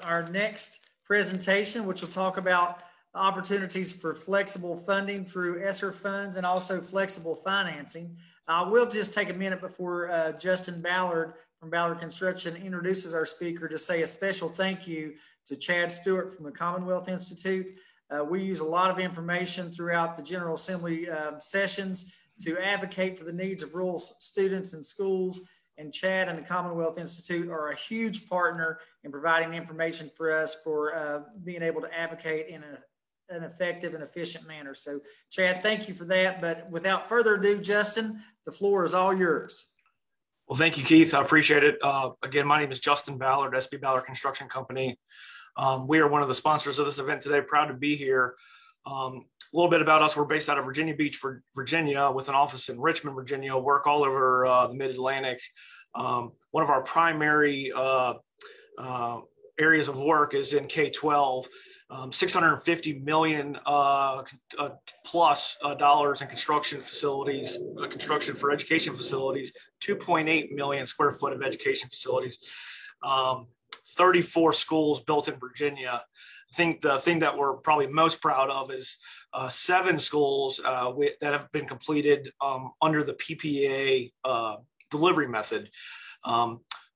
our next presentation, which will talk about opportunities for flexible funding through ESSER funds and also flexible financing. We'll just take a minute before Justin Ballard from Ballard Construction introduces our speaker to say a special thank you to Chad Stewart from the Commonwealth Institute. We use a lot of information throughout the General Assembly sessions to advocate for the needs of rural students and schools, and Chad and the Commonwealth Institute are a huge partner in providing information for us for being able to advocate in an effective and efficient manner. So Chad, thank you for that. But without further ado, Justin, the floor is all yours. Well, thank you, Keith. I appreciate it. Again, my name is Justin Ballard, SB Ballard Construction Company. We are one of the sponsors of this event today. Proud to be here. A little bit about us. We're based out of Virginia Beach, Virginia, with an office in Richmond, Virginia, work all over the mid-Atlantic. One of our primary areas of work is in K-12. $650 million plus dollars in construction facilities, construction for education facilities, 2.8 million square foot of education facilities, 34 schools built in Virginia. I think the thing that we're probably most proud of is 7 schools that have been completed under the PPA delivery method.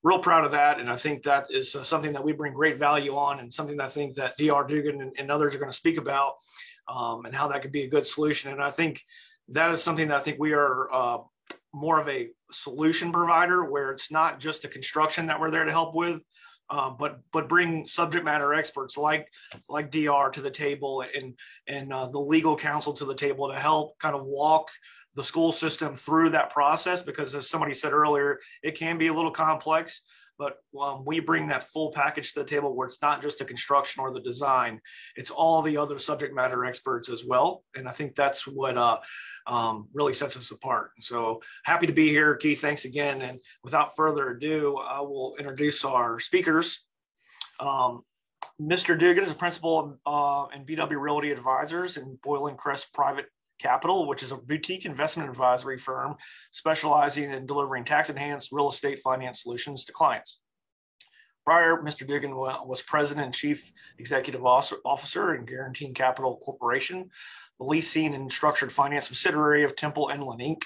Real proud of that, and I think that is something that we bring great value on, and something that I think that D.R. Dugan and others are going to speak about, and how that could be a good solution. And I think that is something that I think we are more of a solution provider, where it's not just the construction that we're there to help with, but bring subject matter experts like DR to the table, and the legal counsel to the table to help kind of walk the school system through that process, because as somebody said earlier, it can be a little complex, but we bring that full package to the table, where it's not just the construction or the design, it's all the other subject matter experts as well. And I think that's what really sets us apart. And so happy to be here, Keith. Thanks again. And without further ado, I will introduce our speakers. Mr. Dugan is a principal in BW Realty Advisors and Boylan Crest Private Capital, which is a boutique investment advisory firm specializing in delivering tax-enhanced real estate finance solutions to clients. Prior, Mr. Dugan was president and chief executive officer in Guaranteed Capital Corporation, the leasing and structured finance subsidiary of Temple Inland Inc.,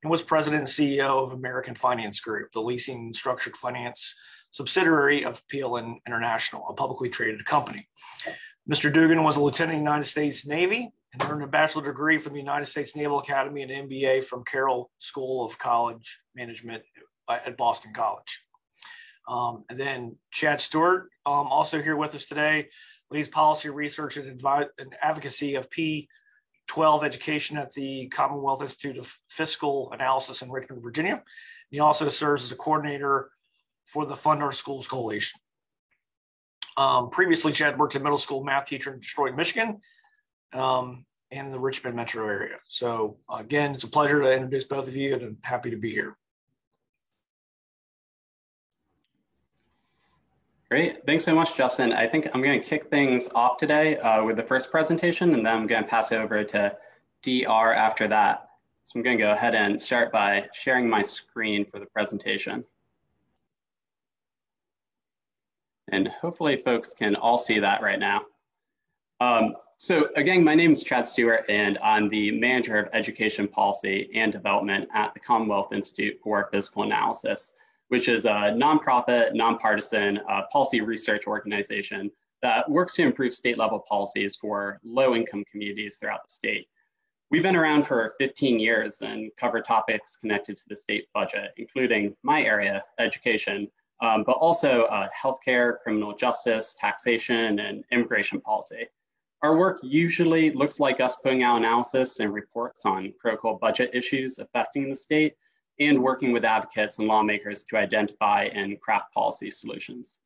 and was president and CEO of American Finance Group, the leasing and structured finance subsidiary of PLN International, a publicly traded company. Mr. Dugan was a lieutenant in the United States Navy and earned a bachelor's degree from the United States Naval Academy and an MBA from Carroll School of College Management at Boston College. And then Chad Stewart, also here with us today, leads policy research and advocacy of P-12 education at the Commonwealth Institute of Fiscal Analysis in Richmond, Virginia. And he also serves as a coordinator for the Fund Our Schools Coalition. Previously, Chad worked as a middle school math teacher in Detroit, Michigan, in the Richmond metro area. So again, it's a pleasure to introduce both of you, and I'm happy to be here. Great, thanks so much, Justin. I think I'm going to kick things off today with the first presentation, and then I'm going to pass it over to DR after that. So I'm going to go ahead and start by sharing my screen for the presentation. And hopefully folks can all see that right now. So again, my name is Chad Stewart, and I'm the manager of education policy and development at the Commonwealth Institute for Physical Analysis, which is a nonprofit, nonpartisan policy research organization that works to improve state level policies for low-income communities throughout the state. We've been around for 15 years and cover topics connected to the state budget, including my area, education, but also healthcare, criminal justice, taxation, and immigration policy. Our work usually looks like us putting out analysis and reports on critical budget issues affecting the state and working with advocates and lawmakers to identify and craft policy solutions.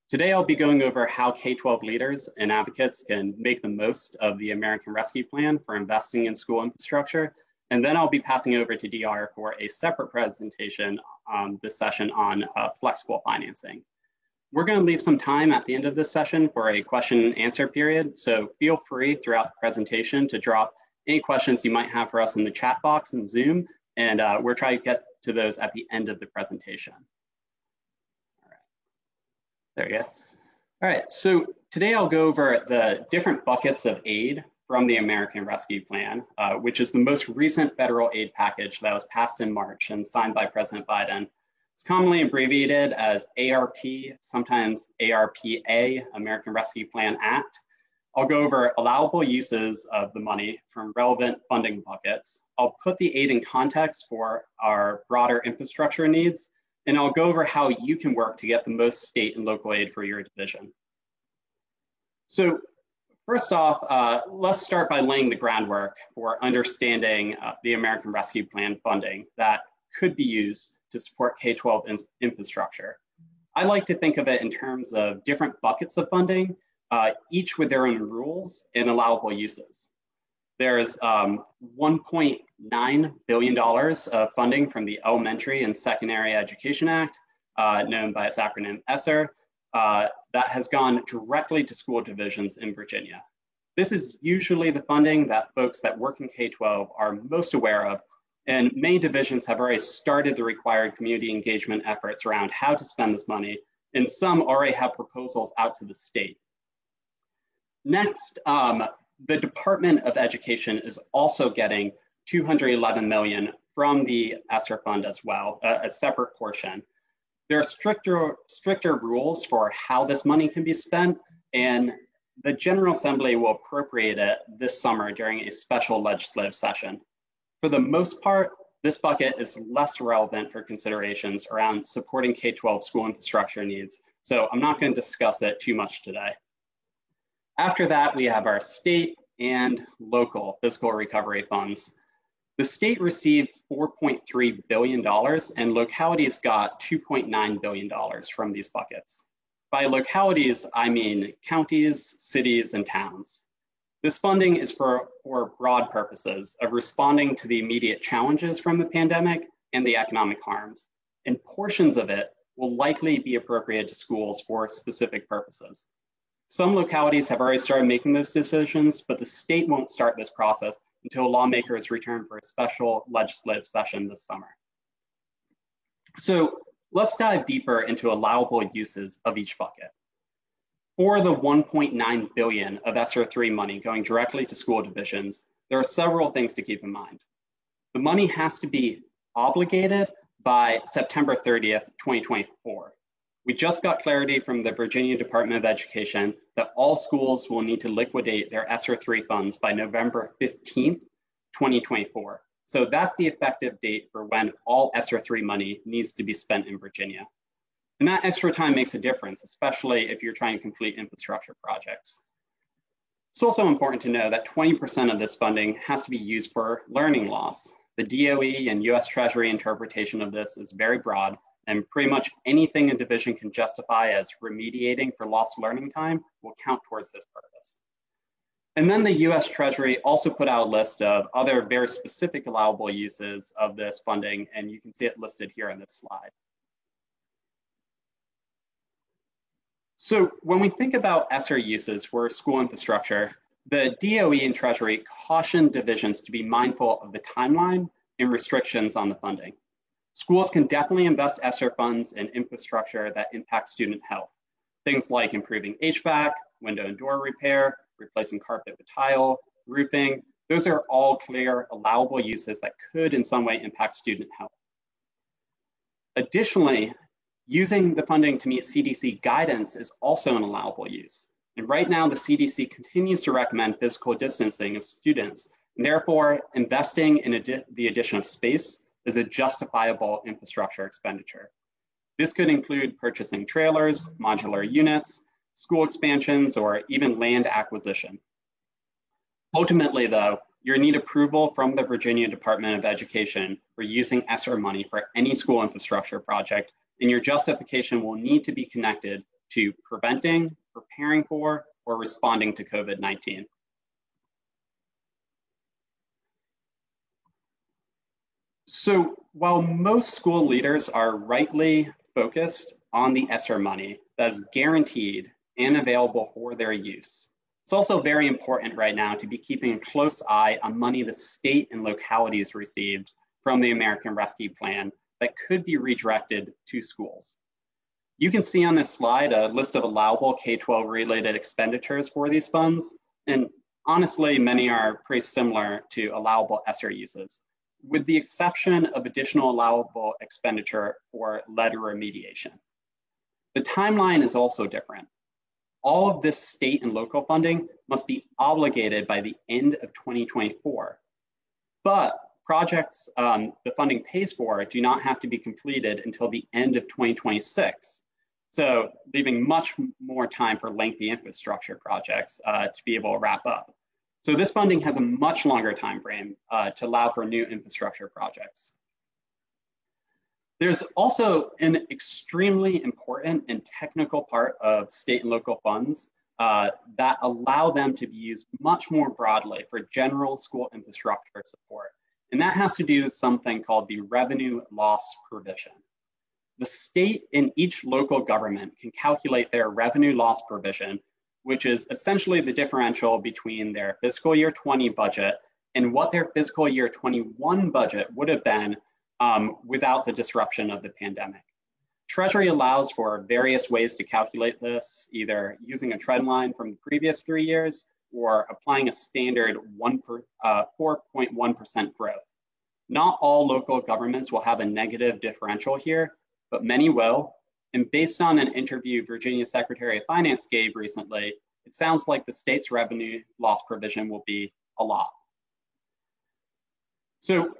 Today, I'll be going over how K-12 leaders and advocates can make the most of the American Rescue Plan for investing in school infrastructure. And then I'll be passing over to DR for a separate presentation this session on flexible financing. We're going to leave some time at the end of this session for a question and answer period. So feel free throughout the presentation to drop any questions you might have for us in the chat box in Zoom. And we're trying to get to those at the end of the presentation. All right. There you go. All right, so today I'll go over the different buckets of aid from the American Rescue Plan, which is the most recent federal aid package that was passed in March and signed by President Biden. It's commonly abbreviated as ARP, sometimes ARPA, American Rescue Plan Act. I'll go over allowable uses of the money from relevant funding buckets. I'll put the aid in context for our broader infrastructure needs, and I'll go over how you can work to get the most state and local aid for your division. So first off, let's start by laying the groundwork for understanding the American Rescue Plan funding that could be used to support K-12 infrastructure. I like to think of it in terms of different buckets of funding, each with their own rules and allowable uses. There's $1.9 billion of funding from the Elementary and Secondary Education Act, known by its acronym ESSER, that has gone directly to school divisions in Virginia. This is usually the funding that folks that work in K-12 are most aware of, and many divisions have already started the required community engagement efforts around how to spend this money, and some already have proposals out to the state. Next, the Department of Education is also getting $211 million from the ESSER fund as well, a separate portion. There are stricter rules for how this money can be spent, and the General Assembly will appropriate it this summer during a special legislative session. For the most part, this bucket is less relevant for considerations around supporting K-12 school infrastructure needs, so I'm not going to discuss it too much today. After that, we have our state and local fiscal recovery funds. The state received $4.3 billion and localities got $2.9 billion from these buckets. By localities, I mean counties, cities, and towns. This funding is for broad purposes of responding to the immediate challenges from the pandemic and the economic harms, and portions of it will likely be appropriated to schools for specific purposes. Some localities have already started making those decisions, but the state won't start this process until lawmakers return for a special legislative session this summer. So let's dive deeper into allowable uses of each bucket. For the $1.9 billion of ESSER III money going directly to school divisions, there are several things to keep in mind. The money has to be obligated by September 30th, 2024. We just got clarity from the Virginia Department of Education that all schools will need to liquidate their ESSER III funds by November 15th, 2024. So that's the effective date for when all ESSER III money needs to be spent in Virginia. And that extra time makes a difference, especially if you're trying to complete infrastructure projects. It's also important to know that 20% of this funding has to be used for learning loss. The DOE and US Treasury interpretation of this is very broad, and pretty much anything a division can justify as remediating for lost learning time will count towards this purpose. And then the US Treasury also put out a list of other very specific allowable uses of this funding, and you can see it listed here on this slide. So when we think about ESSER uses for school infrastructure, the DOE and Treasury caution divisions to be mindful of the timeline and restrictions on the funding. Schools can definitely invest ESSER funds in infrastructure that impacts student health. Things like improving HVAC, window and door repair, replacing carpet with tile, roofing. Those are all clear, allowable uses that could in some way impact student health. Additionally, using the funding to meet CDC guidance is also an allowable use. And right now, the CDC continues to recommend physical distancing of students, and therefore investing in the addition of space is a justifiable infrastructure expenditure. This could include purchasing trailers, modular units, school expansions, or even land acquisition. Ultimately, though, you need approval from the Virginia Department of Education for using ESSER money for any school infrastructure project, and your justification will need to be connected to preventing, preparing for, or responding to COVID-19. So while most school leaders are rightly focused on the ESSER money that's guaranteed and available for their use, it's also very important right now to be keeping a close eye on money the state and localities received from the American Rescue Plan that could be redirected to schools. You can see on this slide a list of allowable K-12 related expenditures for these funds. And honestly, many are pretty similar to allowable ESSER uses, with the exception of additional allowable expenditure for lead remediation. The timeline is also different. All of this state and local funding must be obligated by the end of 2024. But projects the funding pays for do not have to be completed until the end of 2026. So leaving much more time for lengthy infrastructure projects to be able to wrap up. So this funding has a much longer time frame to allow for new infrastructure projects. There's also an extremely important and technical part of state and local funds that allow them to be used much more broadly for general school infrastructure support. And that has to do with something called the revenue loss provision. The state and each local government can calculate their revenue loss provision, which is essentially the differential between their fiscal year 20 budget and what their fiscal year 21 budget would have been without the disruption of the pandemic. Treasury allows for various ways to calculate this, either using a trend line from the previous 3 years or applying a standard 4.1% growth. Not all local governments will have a negative differential here, but many will. And based on an interview Virginia Secretary of Finance gave recently, it sounds like the state's revenue loss provision will be a lot. So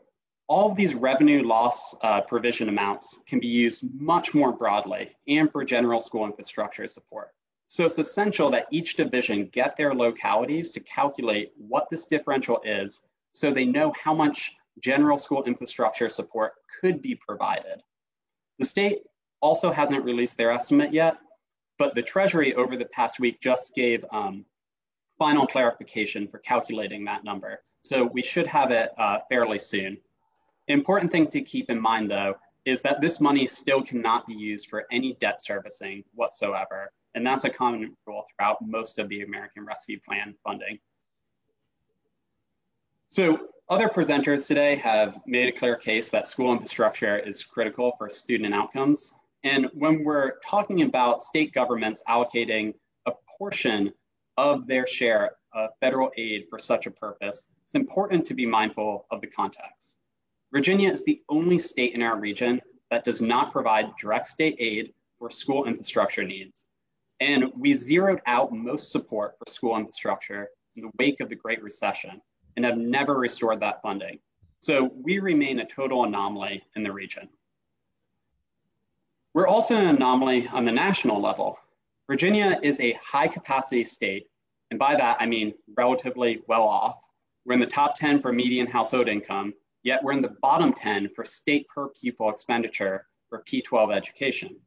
all of these revenue loss provision amounts can be used much more broadly and for general school infrastructure support. So it's essential that each division get their localities to calculate what this differential is so they know how much general school infrastructure support could be provided. The state also hasn't released their estimate yet, but the Treasury over the past week just gave final clarification for calculating that number. So we should have it fairly soon. Important thing to keep in mind though, is that this money still cannot be used for any debt servicing whatsoever. And that's a common rule throughout most of the American Rescue Plan funding. So other presenters today have made a clear case that school infrastructure is critical for student outcomes. And when we're talking about state governments allocating a portion of their share of federal aid for such a purpose, it's important to be mindful of the context. Virginia is the only state in our region that does not provide direct state aid for school infrastructure needs. And we zeroed out most support for school infrastructure in the wake of the Great Recession and have never restored that funding. So we remain a total anomaly in the region. We're also an anomaly on the national level. Virginia is a high capacity state, and by that I mean relatively well off. We're in the top 10 for median household income, yet we're in the bottom 10 for state per pupil expenditure for P-12 education.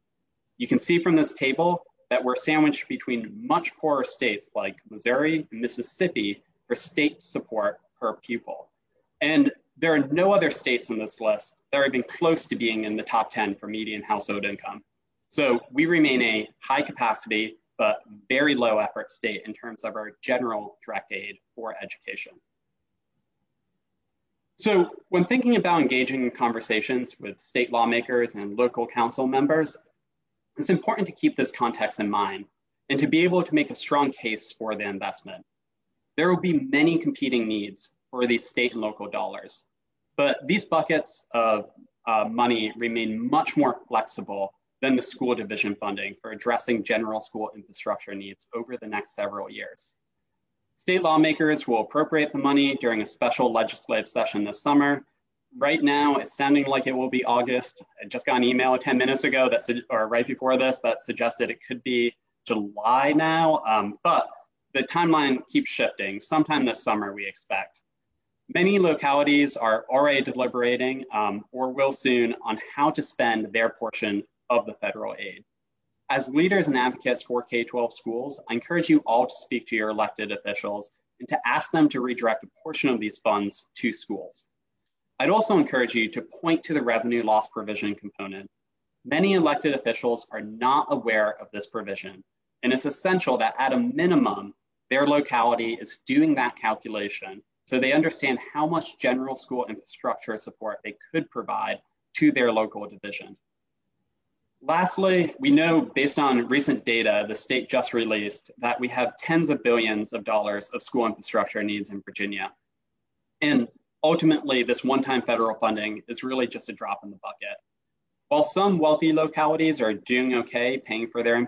You can see from this table that we're sandwiched between much poorer states like Missouri and Mississippi for state support per pupil. And there are no other states in this list that are even close to being in the top 10 for median household income. So we remain a high capacity, but very low effort state in terms of our general direct aid for education. So when thinking about engaging in conversations with state lawmakers and local council members, it's important to keep this context in mind and to be able to make a strong case for the investment. There will be many competing needs for these state and local dollars, but these buckets of money remain much more flexible than the school division funding for addressing general school infrastructure needs over the next several years. State lawmakers will appropriate the money during a special legislative session this summer. Right now, it's sounding like it will be August. I just got an email 10 minutes ago or right before this that suggested it could be July now, but the timeline keeps shifting. Sometime this summer, we expect. Many localities are already deliberating or will soon on how to spend their portion of the federal aid. As leaders and advocates for K-12 schools, I encourage you all to speak to your elected officials and to ask them to redirect a portion of these funds to schools. I'd also encourage you to point to the revenue loss provision component. Many elected officials are not aware of this provision, and it's essential that at a minimum, their locality is doing that calculation so they understand how much general school infrastructure support they could provide to their local division. Lastly, we know based on recent data the state just released that we have tens of billions of dollars of school infrastructure needs in Virginia. And ultimately, this one-time federal funding is really just a drop in the bucket. While some wealthy localities are doing okay paying for their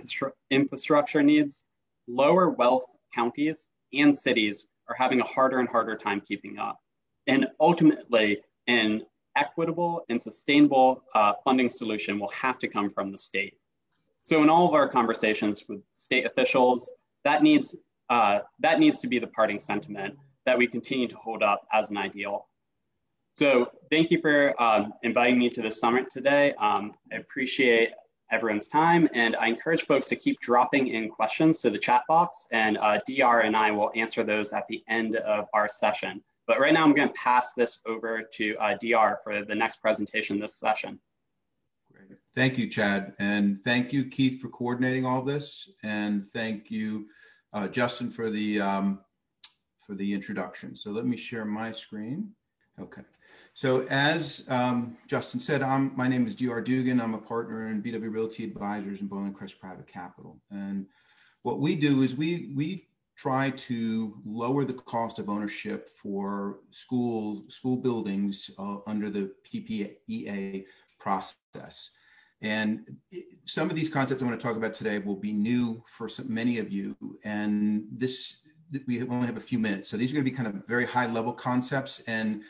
infrastructure needs, lower wealth counties and cities are having a harder and harder time keeping up. And ultimately, an equitable and sustainable funding solution will have to come from the state. So in all of our conversations with state officials, that needs to be the parting sentiment that we continue to hold up as an ideal. So thank you for inviting me to this summit today. I appreciate everyone's time, and I encourage folks to keep dropping in questions to the chat box, and DR and I will answer those at the end of our session. But right now I'm going to pass this over to DR for the next presentation this session. Great. Thank you, Chad, and thank you, Keith, for coordinating all this, and thank you, Justin, for the introduction. So let me share my screen. Okay. So as Justin said, my name is DR Dugan. I'm a partner in BW Realty Advisors and Boiling Crest Private Capital. And what we do is we try to lower the cost of ownership for school buildings under the PPEA process. And some of these concepts I want to talk about today will be new for many of you. And we only have a few minutes. So these are going to be kind of very high level concepts. And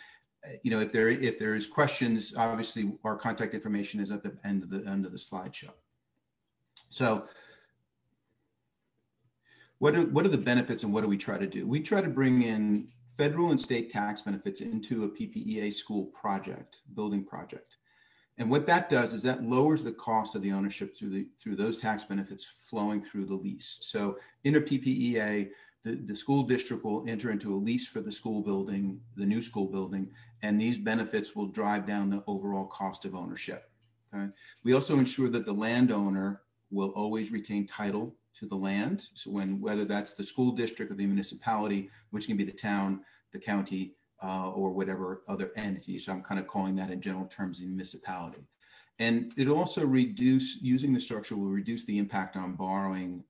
if there is questions, obviously our contact information is at the end of the slideshow. So what are the benefits and what do we try to do? We try to bring in federal and state tax benefits into a PPEA school building project. And what that does is that lowers the cost of the ownership through those tax benefits flowing through the lease. So in a PPEA, the school district will enter into a lease for the school building, the new school building, and these benefits will drive down the overall cost of ownership. Okay? We also ensure that the landowner will always retain title to the land. So whether that's the school district or the municipality, which can be the town, the county, or whatever other entity. So I'm kind of calling that in general terms the municipality. And it also using the structure will reduce the impact on borrowing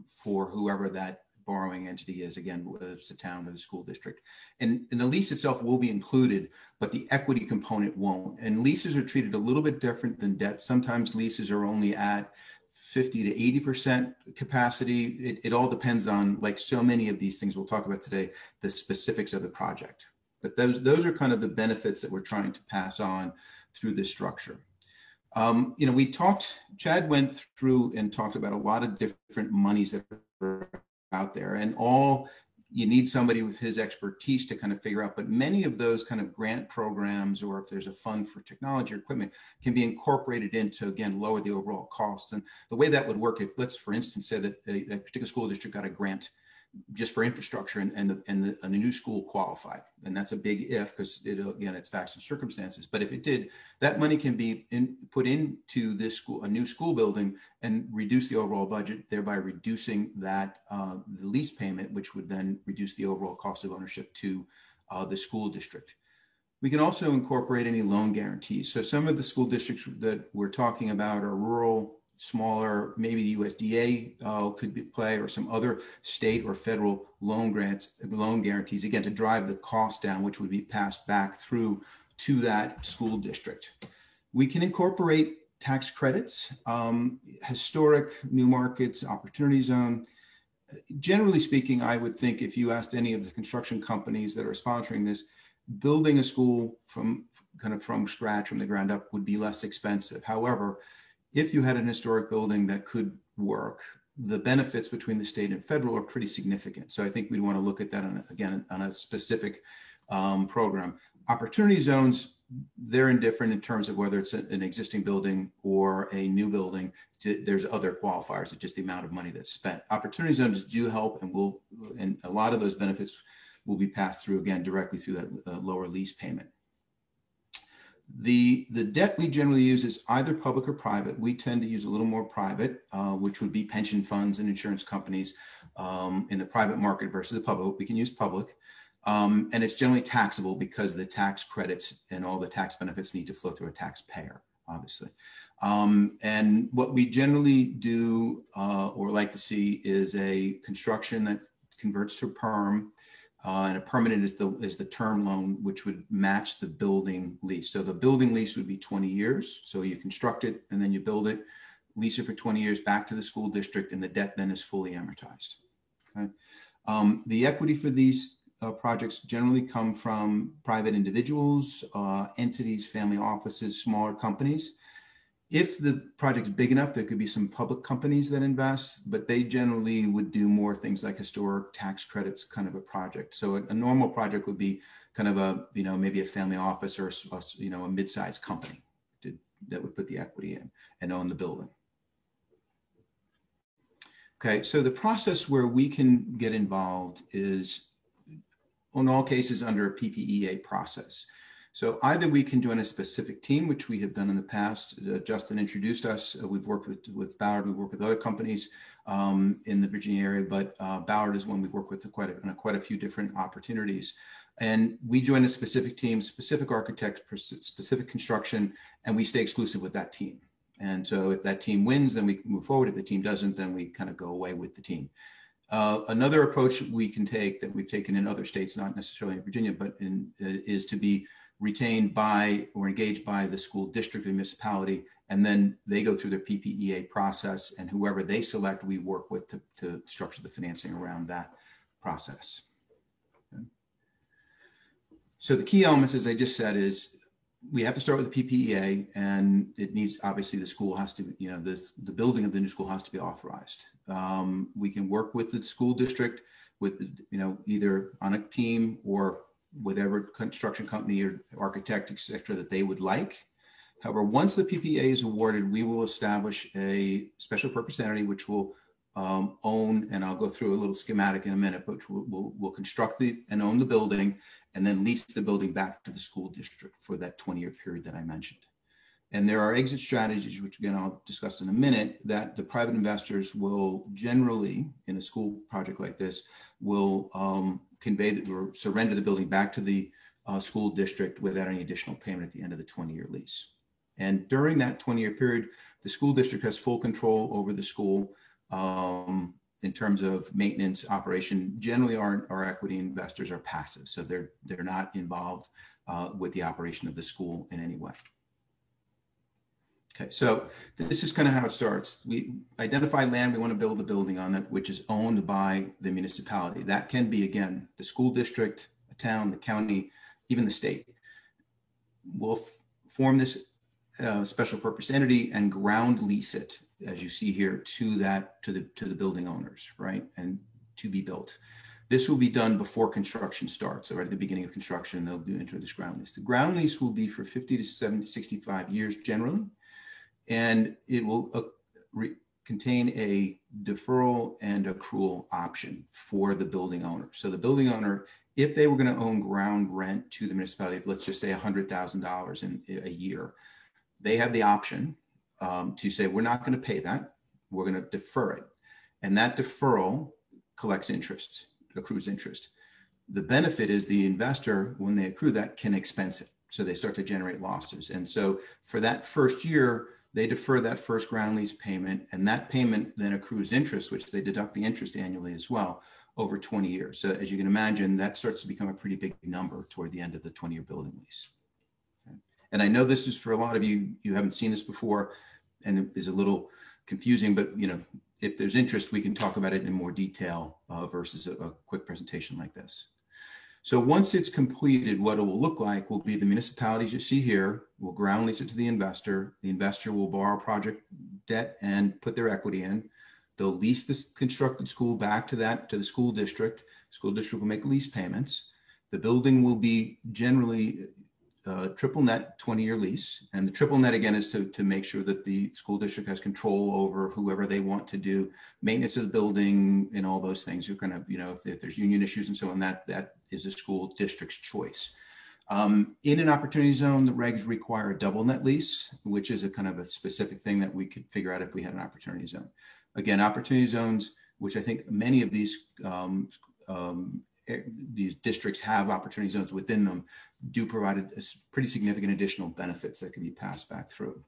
for whoever that borrowing entity is, again, whether it's the town or the school district. And the lease itself will be included, but the equity component won't. And leases are treated a little bit different than debt. Sometimes leases are only at 50 to 80% capacity. It all depends on, like so many of these things we'll talk about today, the specifics of the project. But those are kind of the benefits that we're trying to pass on through this structure. Chad went through and talked about a lot of different monies that are out there, and you need somebody with his expertise to kind of figure out, but many of those kind of grant programs, or if there's a fund for technology or equipment, can be incorporated into, again, lower the overall cost. And the way that would work, if let's, for instance, say that a particular school district got a grant just for infrastructure and the new school qualified. And that's a big if, because again, it's facts and circumstances. But if it did, that money can be put into a new school building and reduce the overall budget, thereby reducing that the lease payment, which would then reduce the overall cost of ownership to the school district. We can also incorporate any loan guarantees. So some of the school districts that we're talking about are rural, smaller, maybe the USDA could play, or some other state or federal loan guarantees, again, to drive the cost down, which would be passed back through to that school district. We can incorporate tax credits, historic, new markets, opportunity zone. Generally speaking, I would think if you asked any of the construction companies that are sponsoring this, building a school from scratch, from the ground up, would be less expensive. However, if you had an historic building that could work, the benefits between the state and federal are pretty significant. So I think we'd want to look at that on a specific program. Opportunity zones, they're indifferent in terms of whether it's an existing building or a new building. There's other qualifiers, it's just the amount of money that's spent. Opportunity zones do help, and a lot of those benefits will be passed through, again, directly through that lower lease payment. The debt we generally use is either public or private. We tend to use a little more private, which would be pension funds and insurance companies in the private market versus the public. We can use public. And it's generally taxable because the tax credits and all the tax benefits need to flow through a taxpayer. obviously. And what we generally do or like to see is a construction that converts to perm. And a permanent is the term loan, which would match the building lease. So the building lease would be 20 years. So you construct it and then you build it, lease it for 20 years back to the school district, and the debt then is fully amortized. Okay. The equity for these projects generally come from private individuals, entities, family offices, smaller companies. If the project's big enough, there could be some public companies that invest, but they generally would do more things like historic tax credits kind of a project. So a normal project would be kind of a, maybe a family office or a mid-sized company that would put the equity in and own the building. Okay, so the process where we can get involved is, in all cases, under a PPEA process. So either we can join a specific team, which we have done in the past. Justin introduced us. We've worked with Ballard. We've worked with other companies in the Virginia area, but Ballard is one we've worked with quite a few different opportunities. And we join a specific team, specific architects, specific construction, and we stay exclusive with that team. And so if that team wins, then we move forward. If the team doesn't, then we kind of go away with the team. Another approach we can take that we've taken in other states, not necessarily in Virginia, but is to be retained by or engaged by the school district or municipality, and then they go through their PPEA process, and whoever they select, we work with to structure the financing around that process. Okay. So the key elements, as I just said, is we have to start with the PPEA, and it needs, obviously the school has to, the building of the new school has to be authorized. We can work with the school district with, either on a team or whatever construction company or architect, et cetera, that they would like. However, once the PPA is awarded, we will establish a special purpose entity, which will own, and I'll go through a little schematic in a minute, but we'll construct and own the building and then lease the building back to the school district for that 20-year period that I mentioned. And there are exit strategies, which again, I'll discuss in a minute, that the private investors will generally, in a school project like this, will convey that or surrender the building back to the school district without any additional payment at the end of the 20-year lease. And during that 20-year period, the school district has full control over the school in terms of maintenance, operation. Generally, our equity investors are passive, so they're not involved with the operation of the school in any way. Okay, so this is kind of how it starts. We identify land we want to build a building on it, which is owned by the municipality. That can be, again, the school district, a town, the county, even the state. We'll form this special purpose entity and ground lease it, as you see here, to the building owners, right, and to be built. This will be done before construction starts. So right at the beginning of construction, they'll enter this ground lease. The ground lease will be for 50 to 70, 65 years generally. And it will contain a deferral and accrual option for the building owner. So the building owner, if they were going to own ground rent to the municipality, let's just say $100,000 in a year, they have the option to say, we're not going to pay that. We're going to defer it. And that deferral collects interest, accrues interest. The benefit is the investor, when they accrue that, can expense it. So they start to generate losses. And so for that first year, they defer that first ground lease payment, and that payment then accrues interest, which they deduct the interest annually as well over 20 years. So as you can imagine, that starts to become a pretty big number toward the end of the 20-year building lease. Okay. And I know this is for a lot of you, you haven't seen this before, and it is a little confusing, but if there's interest, we can talk about it in more detail versus a quick presentation like this. So once it's completed, what it will look like will be the municipalities you see here will ground lease it to the investor. The investor will borrow project debt and put their equity in. They'll lease this constructed school back to the school district. School district will make lease payments. The building will be generally triple net 20-year lease. And the triple net, again, is to make sure that the school district has control over whoever they want to do maintenance of the building and all those things. You're going to, if there's union issues and so on, that is the school district's choice. In an opportunity zone, the regs require a double net lease, which is a kind of a specific thing that we could figure out if we had an opportunity zone. Again, opportunity zones, which I think many of these districts have opportunity zones within them, do provide a pretty significant additional benefits that can be passed back through.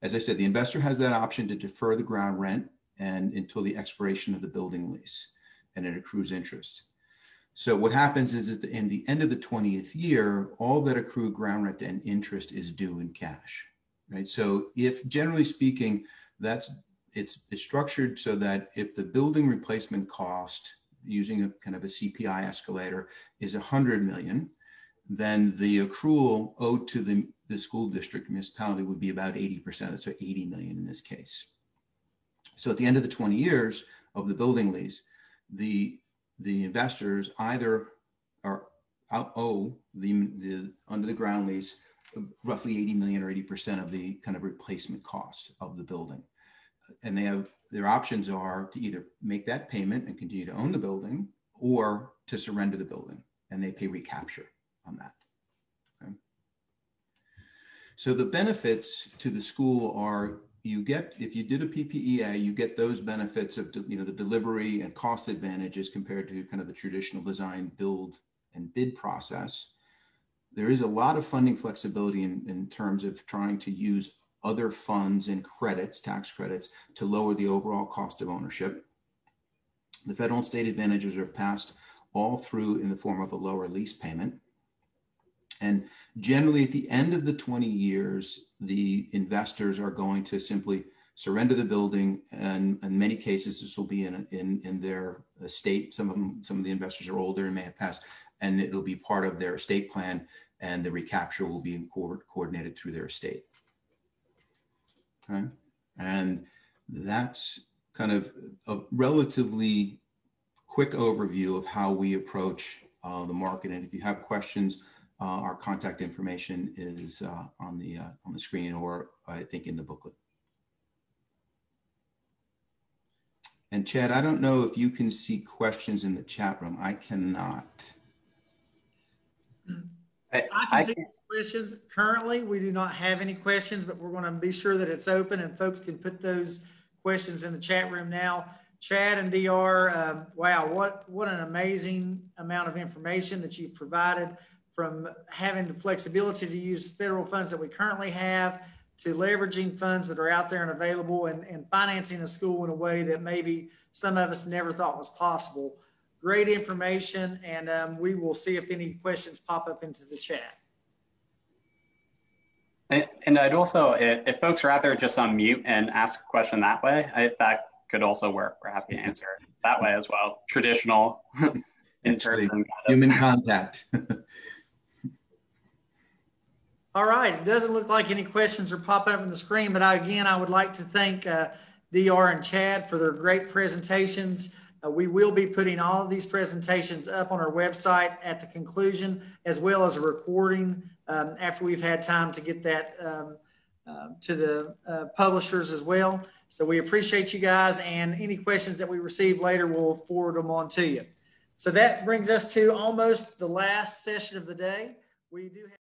as I said, the investor has that option to defer the ground rent and until the expiration of the building lease, and it accrues interest. So what happens is at in the end of the 20th year, all that accrued ground rent and interest is due in cash, right? So if, generally speaking, it's structured so that if the building replacement cost, using a kind of a CPI escalator, is 100 million, then the accrual owed to the school district municipality would be about 80%, so 80 million in this case. So at the end of the 20 years of the building lease, the investors either owe under the ground lease roughly 80 million or 80% of the kind of replacement cost of the building. And their options are to either make that payment and continue to own the building, or to surrender the building, and they pay recapture on that. Okay. So the benefits to the school are, you get, if you did a PPEA, you get those benefits of, the delivery and cost advantages compared to kind of the traditional design, build, and bid process. There is a lot of funding flexibility in terms of trying to use other funds and credits, tax credits, to lower the overall cost of ownership. The federal and state advantages are passed all through in the form of a lower lease payment. And generally at the end of the 20 years, the investors are going to simply surrender the building. And in many cases, this will be in their estate. Some of the investors are older and may have passed, and it'll be part of their estate plan, and the recapture will be coordinated through their estate. Okay. And that's kind of a relatively quick overview of how we approach the market. And if you have questions, our contact information is on the screen, or I think in the booklet. And Chad, I don't know if you can see questions in the chat room. I cannot. I can see questions. Currently, we do not have any questions, but we're going to be sure that it's open and folks can put those questions in the chat room now. Chad and DR, wow, what an amazing amount of information that you've provided, from having the flexibility to use federal funds that we currently have, to leveraging funds that are out there and available, and financing a school in a way that maybe some of us never thought was possible. Great information, and we will see if any questions pop up into the chat. And I'd also, if folks are out there just on mute and ask a question that way, that could also work. We're happy to answer it that way as well. Traditional in-person human contact. All right, it doesn't look like any questions are popping up on the screen, but I would like to thank DR and Chad for their great presentations. We will be putting all of these presentations up on our website at the conclusion, as well as a recording after we've had time to get that to the publishers as well. So we appreciate you guys, and any questions that we receive later, we'll forward them on to you. So that brings us to almost the last session of the day. We do have